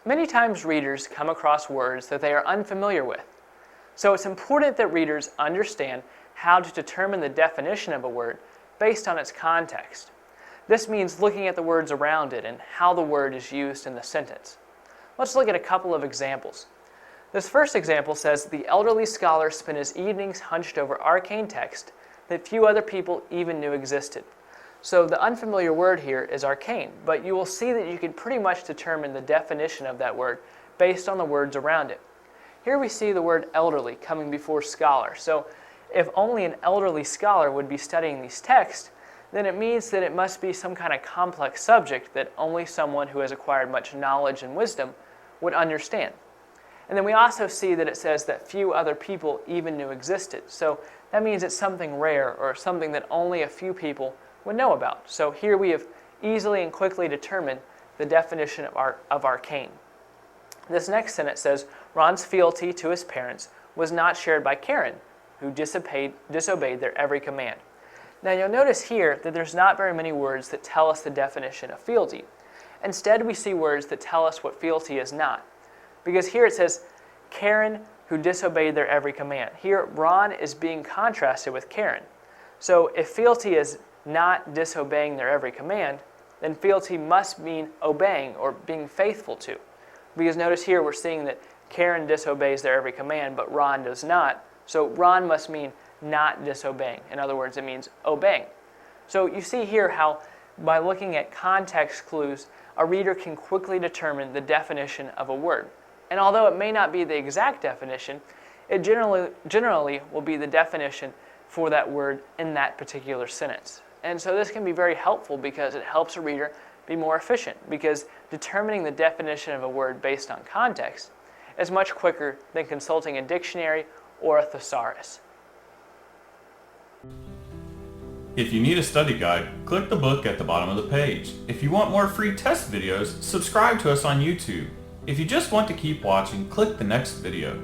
Many times readers come across words that they are unfamiliar with. So it's important that readers understand how to determine the definition of a word based on its context. This means looking at the words around it and how the word is used in the sentence. Let's look at a couple of examples. This first example says, "The elderly scholar spent his evenings hunched over arcane text that few other people even knew existed." So the unfamiliar word here is arcane, but you will see that you can pretty much determine the definition of that word based on the words around it. Here we see the word elderly coming before scholar. So if only an elderly scholar would be studying these texts, then it means that it must be some kind of complex subject that only someone who has acquired much knowledge and wisdom would understand. And then we also see that it says that few other people even knew existed. So that means it's something rare or something that only a few people would know about. So here we have easily and quickly determined the definition of arcane. This next sentence says, "Ron's fealty to his parents was not shared by Karen, who disobeyed their every command." Now you'll notice here that there's not very many words that tell us the definition of fealty. Instead, we see words that tell us what fealty is not. Because here it says, Karen, who disobeyed their every command. Here, Ron is being contrasted with Karen. So if fealty is not disobeying their every command, then fealty must mean obeying or being faithful to. Because notice here we're seeing that Karen disobeys their every command, but Ron does not. So Ron must mean not disobeying. In other words, it means obeying. So you see here how by looking at context clues, a reader can quickly determine the definition of a word. And although it may not be the exact definition, it generally will be the definition for that word in that particular sentence. And so this can be very helpful because it helps a reader be more efficient, because determining the definition of a word based on context is much quicker than consulting a dictionary or a thesaurus. If you need a study guide, click the book at the bottom of the page. If you want more free test videos, subscribe to us on YouTube. If you just want to keep watching, click the next video.